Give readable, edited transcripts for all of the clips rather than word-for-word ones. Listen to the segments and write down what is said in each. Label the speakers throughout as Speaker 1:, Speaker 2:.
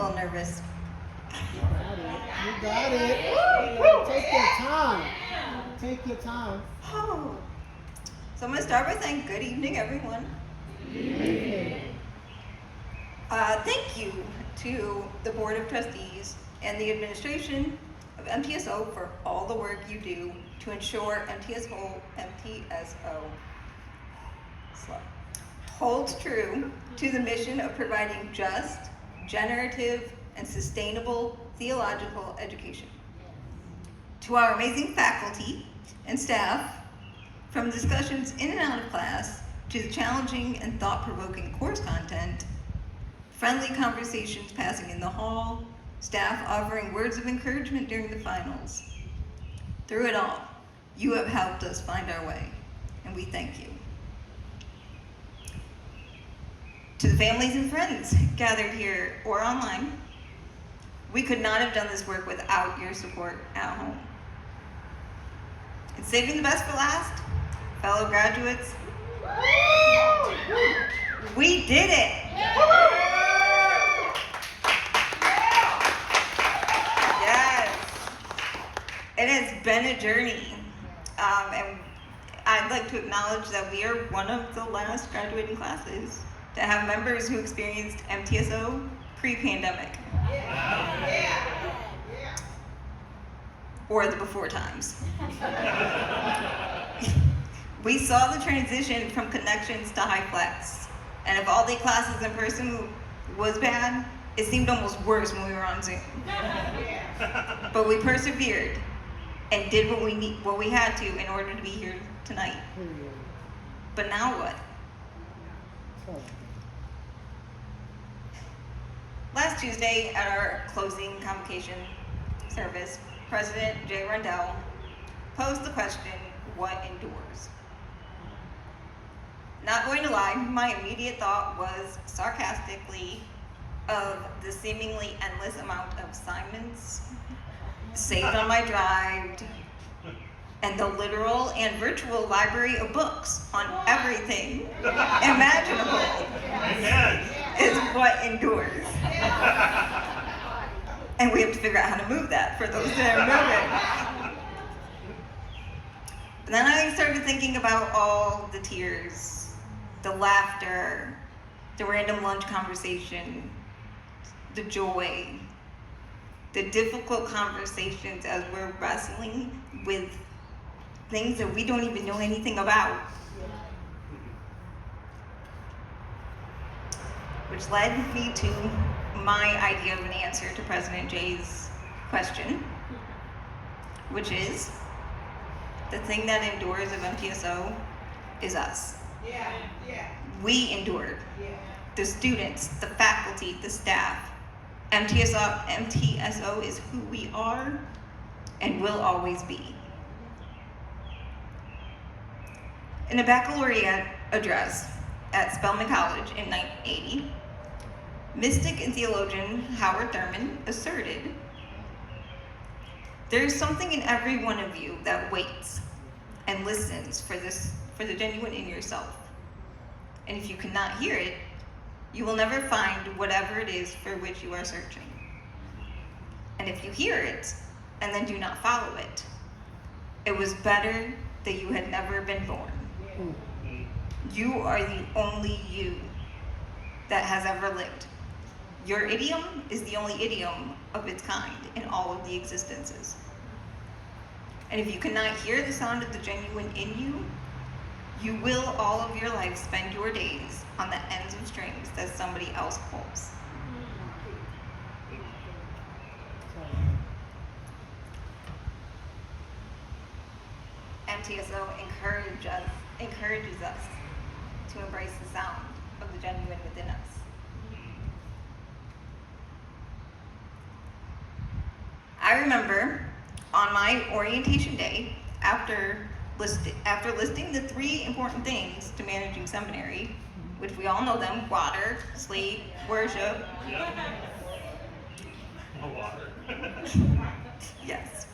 Speaker 1: little nervous.
Speaker 2: You got it. Take your time. Take your time.
Speaker 1: Oh. So I'm going to start by saying good evening, everyone. Thank you to the Board of Trustees and the administration of MTSO for all the work you do to ensure MTSO holds true to the mission of providing just, generative, and sustainable theological education. To our amazing faculty and staff, from discussions in and out of class to the challenging and thought-provoking course content, friendly conversations passing in the hall, staff offering words of encouragement during the finals. Through it all, you have helped us find our way, and we thank you. To the families and friends gathered here or online, we could not have done this work without your support at home. And saving the best for last, fellow graduates, we did it! Yes! It has been a journey, and I'd like to acknowledge that we are one of the last graduating classes to have members who experienced MTSO pre-pandemic. Or the before times. We saw the transition from connections to high flex. And if all day classes in person was bad, it seemed almost worse when we were on Zoom. But we persevered and did what we had to in order to be here tonight. But now what? Last Tuesday at our closing convocation service, President Jay Rundell posed the question, what endures? Not going to lie, my immediate thought was sarcastically of the seemingly endless amount of assignments saved on my drive and the literal and virtual library of books on everything imaginable is what endures. And we have to figure out how to move that for those that are moving. But then I started thinking about all the tears, the laughter, the random lunch conversation, the joy, the difficult conversations as we're wrestling with things that we don't even know anything about. Which led me to my idea of an answer to President Jay's question, which is, the thing that endures of MTSO is us. We endured. The students, the faculty, the staff. MTSO is who we are and will always be. In a baccalaureate address at Spelman College in 1980, mystic and theologian Howard Thurman asserted, "There is something in every one of you that waits and listens for the genuine in yourself. And if you cannot hear it, you will never find whatever it is for which you are searching. And if you hear it and then do not follow it, it was better that you had never been born. You are the only you that has ever lived. Your idiom is the only idiom of its kind in all of the existences. And if you cannot hear the sound of the genuine in you, you will all of your life spend your days on the ends of strings that somebody else pulls." MTSO encourages us to embrace the sound of the genuine within us. I remember on my orientation day, after listing the 3 important things to managing seminary, which we all know them: water, sleep, worship.
Speaker 3: Water.
Speaker 1: Yes.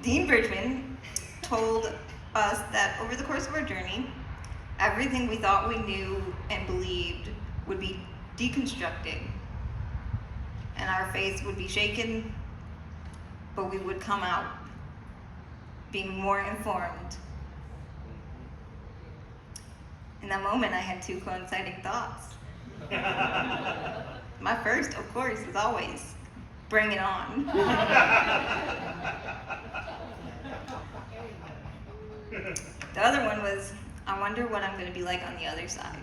Speaker 1: Dean Bridgman told us that over the course of our journey, everything we thought we knew and believed would be deconstructed and our faith would be shaken, but we would come out being more informed. In that moment, I had two coinciding thoughts. My first, of course, is always, bring it on. The other one was, I wonder what I'm going to be like on the other side.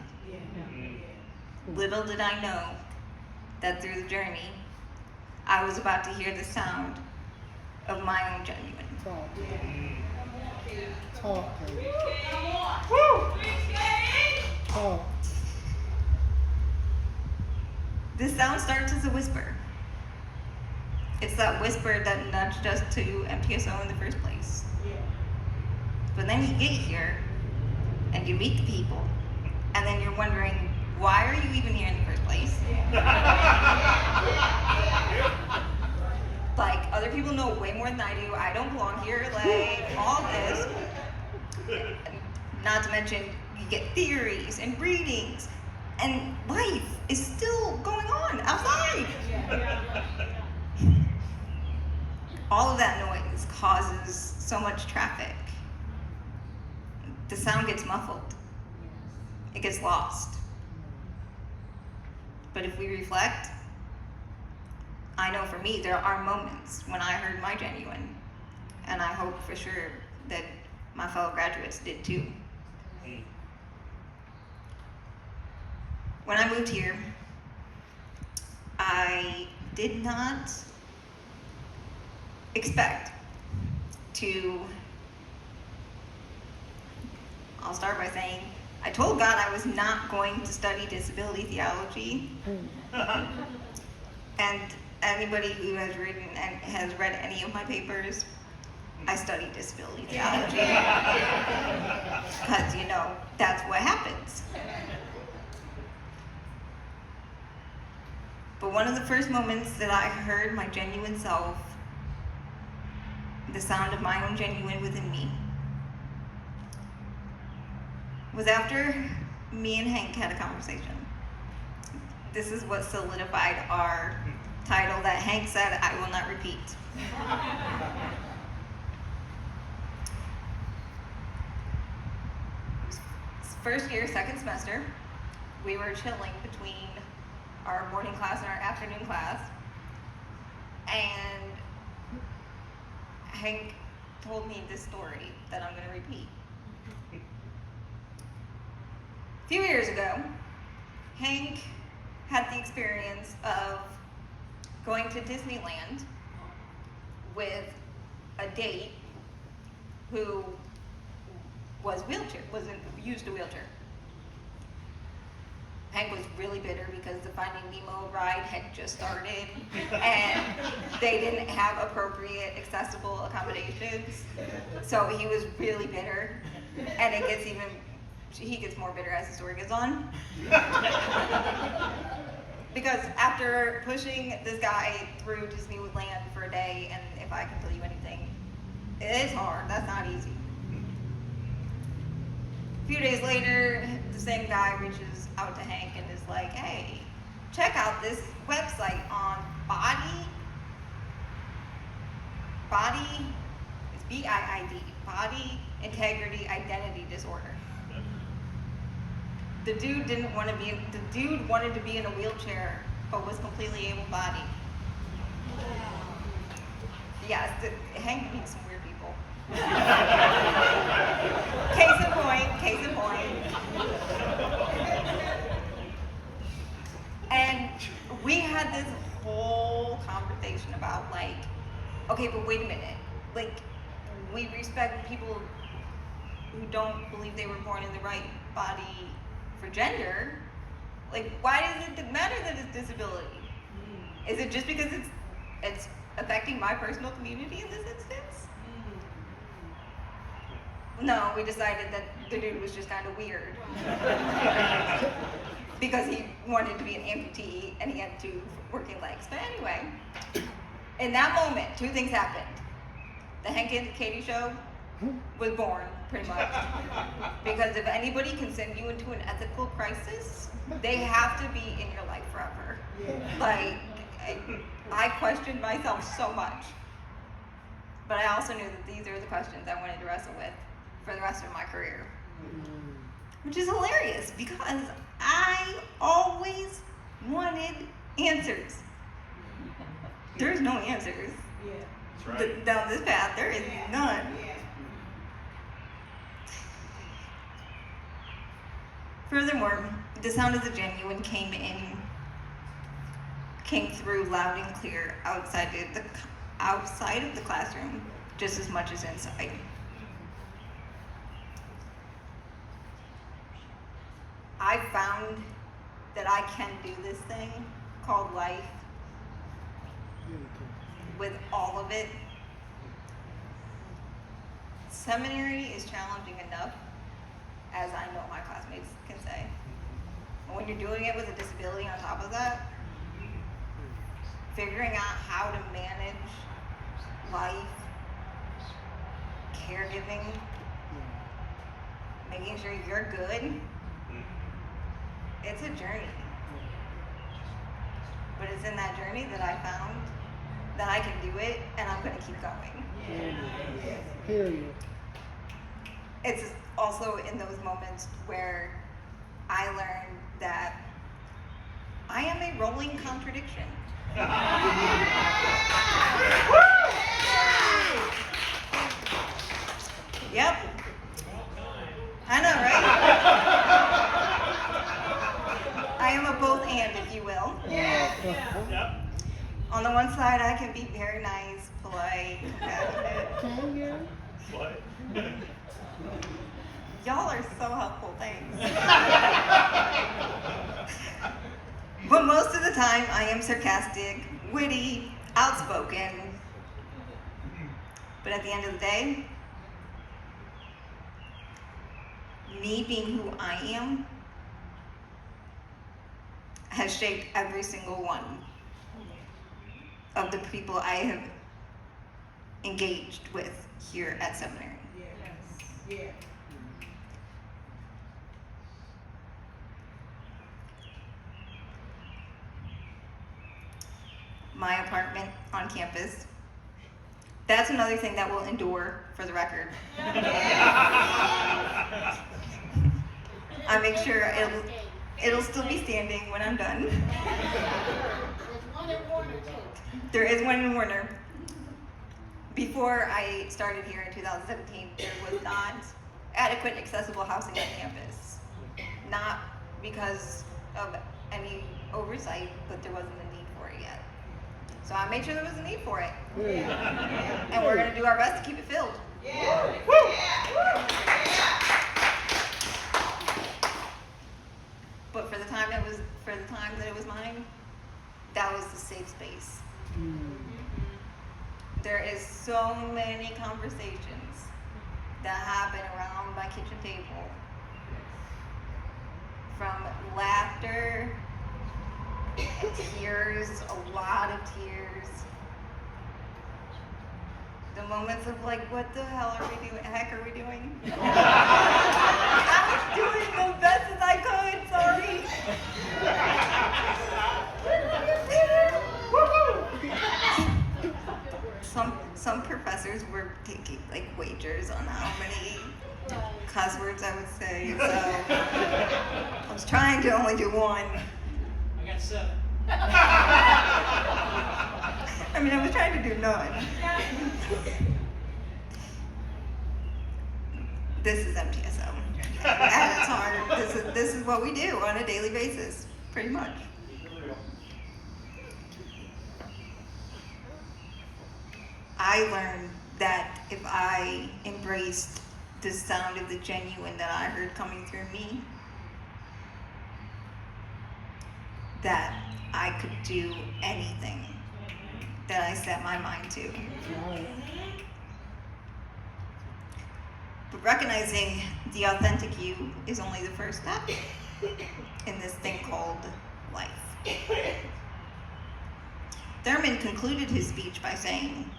Speaker 1: Little did I know that through the journey, I was about to hear the sound of my own genuine.
Speaker 2: Talk. Talk.
Speaker 1: This sound starts as a whisper. It's that whisper that nudged us to MTSO in the first place. But then you get here, and you meet the people, and then you're wondering, why are you even here in the first place? Like, other people know way more than I do. I don't belong here, like, all this. Not to mention, you get theories and readings, and life is still going on outside. All of that noise causes so much traffic. The sound gets muffled. It gets lost. But if we reflect, I know for me, there are moments when I heard my genuine, and I hope for sure that my fellow graduates did too. When I moved here, I did not expect to, I'll start by saying, I told God I was not going to study disability theology. And anybody who has read any of my papers, I studied disability theology. Because, that's what happens. But one of the first moments that I heard my genuine self, the sound of my own genuine within me, was after me and Hank had a conversation. This is what solidified our title that Hank said, I will not repeat. First year, second semester, we were chilling between our morning class and our afternoon class, and Hank told me this story that I'm going to repeat. A few years ago, Hank had the experience of going to Disneyland with a date who used a wheelchair. Hank was really bitter because the Finding Nemo ride had just started and they didn't have appropriate accessible accommodations. So he was really bitter, and he gets more bitter as the story goes on. Because after pushing this guy through Disneyland for a day, and if I can tell you anything, it is hard, that's not easy. A few days later, the same guy reaches out to Hank and is like, hey, check out this website on it's BIID, Body Integrity Identity Disorder. The dude wanted to be in a wheelchair, but was completely able-bodied. Yes, Hank meets some weird people. Case in point. And we had this whole conversation about okay, but wait a minute. We respect people who don't believe they were born in the right body for gender. Why does it matter that it's disability? Is it just because it's affecting my personal community in this instance? No, we decided that the dude was just kind of weird. Because he wanted to be an amputee and he had 2 working legs. But anyway, in that moment, 2 things happened. The Hank and Katie show was born, pretty much. Because if anybody can send you into an ethical crisis, they have to be in your life forever. I questioned myself so much. But I also knew that these are the questions I wanted to wrestle with for the rest of my career. Which is hilarious because I always wanted answers. There's no answers.
Speaker 3: That's right.
Speaker 1: Down this path, there is none. Furthermore, the sound of the genuine came through loud and clear outside of the classroom just as much as inside. I found that I can do this thing called life with all of it. Seminary is challenging enough, as I know my classmates can say. But when you're doing it with a disability on top of that, figuring out how to manage life, caregiving, making sure you're good, it's a journey. But it's in that journey that I found that I can do it, and I'm going to keep going.
Speaker 2: Period.
Speaker 1: It's also in those moments where I learned that I am a rolling contradiction. Yep. I know, right? I am a both and, if you will.
Speaker 3: Yep.
Speaker 1: On the one side, I can be very nice, polite, compassionate.
Speaker 2: Can you?
Speaker 3: What?
Speaker 1: Y'all are so helpful, thanks. But most of the time, I am sarcastic, witty, outspoken. But at the end of the day, me being who I am has shaped every single one of the people I have engaged with here at seminary.
Speaker 4: Yes. Yeah.
Speaker 1: My apartment on campus. That's another thing that will endure, for the record. I make sure it'll still be standing when I'm done. There is one in Warner. Before I started here in 2017, there was not adequate accessible housing on campus. Not because of any oversight, but there wasn't a need for it yet. So I made sure there was a need for it.
Speaker 2: Yeah.
Speaker 1: And we're going to do our best to keep it filled. But for the time that it was mine, that was the safe space. There is so many conversations that happen around my kitchen table. From laughter, tears, a lot of tears. The moments of like, what the hell are we doing? Heck are we doing? I was doing the best as I could, sorry. Some professors were taking like wagers on how many cuss words I would say, so I was trying to only do one.
Speaker 4: I got 7.
Speaker 1: I mean, I was trying to do none. This is MTSO. At its heart, this is what we do on a daily basis, pretty much. I learned that if I embraced the sound of the genuine that I heard coming through me, that I could do anything that I set my mind to. But recognizing the authentic you is only the first step in this thing called life. Thurman concluded his speech by saying,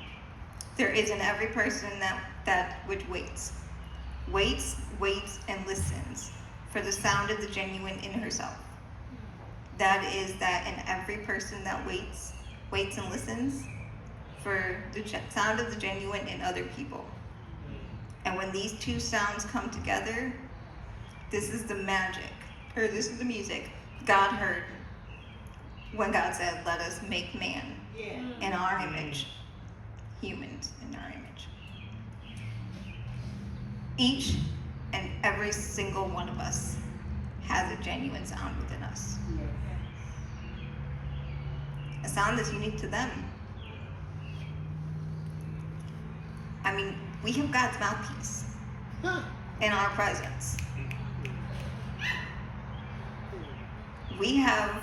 Speaker 1: "There is in every person that which waits, and listens for the sound of the genuine in herself. That is that in every person that waits, waits and listens for the sound of the genuine in other people. And when these two sounds come together, this is the magic, or this is the music God heard when God said, let us make man in our image, humans in our image. Each and every single one of us has a genuine sound within us. A sound that's unique to them. I mean, we have God's mouthpiece in our presence. We have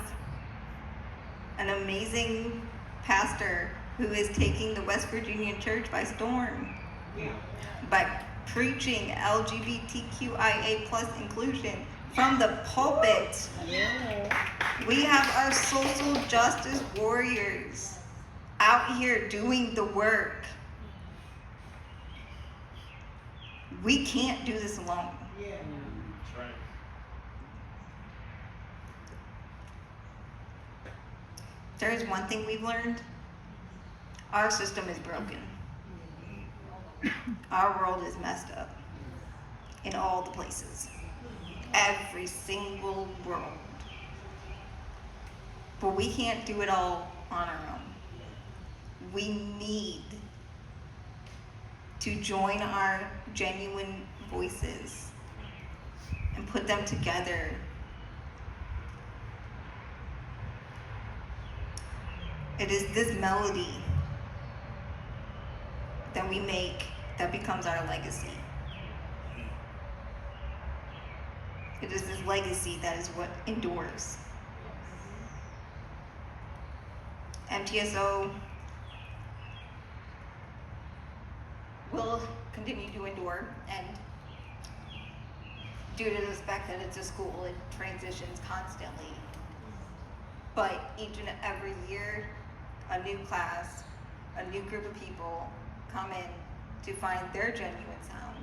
Speaker 1: an amazing pastor who is taking the West Virginia church by storm by preaching LGBTQIA plus inclusion from the pulpit. We have our social justice warriors out here doing the work. We can't do this alone.
Speaker 3: That's right.
Speaker 1: There is one thing we've learned. Our system is broken. Our world is messed up in all the places. Every single world. But we can't do it all on our own. We need to join our genuine voices and put them together. It is this melody that we make that becomes our legacy. It is this legacy that is what endures. MTSO will continue to endure, and due to the fact that it's a school, it transitions constantly. But each and every year, a new class, a new group of people come in to find their genuine sound.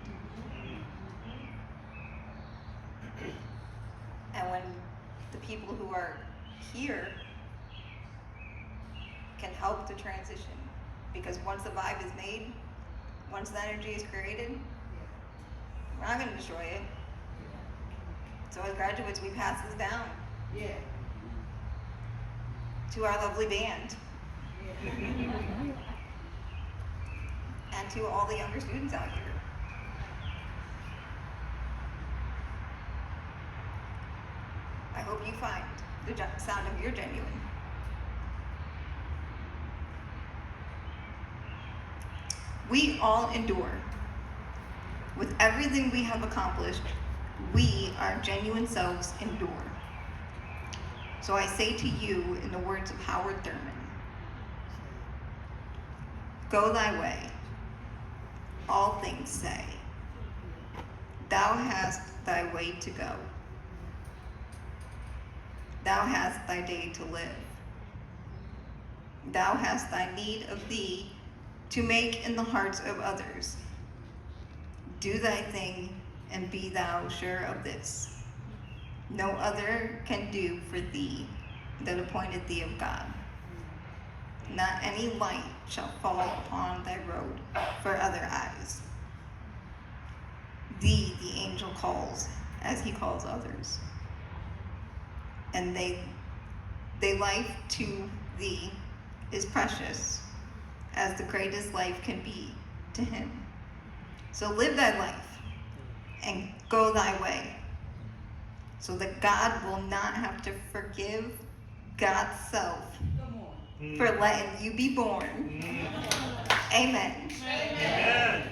Speaker 1: And when the people who are here can help the transition, because once the vibe is made, once the energy is created, we're not going to destroy it. So as graduates, we pass this down to our lovely band and to all the younger students out here. I hope you find the sound of your genuine. We all endure. With everything we have accomplished, we, our genuine selves, endure. So I say to you, in the words of Howard Thurman, go thy way, all things say. Thou hast thy way to go. Thou hast thy day to live. Thou hast thy need of thee to make in the hearts of others. Do thy thing, and be thou sure of this. No other can do for thee that appointed thee of God. Not any light shall fall upon thy road for other eyes. Thee the angel calls as he calls others. And they life to thee is precious as the greatest life can be to him. So live thy life and go thy way, so that God will not have to forgive God's self for letting you be born. Amen.
Speaker 3: Amen.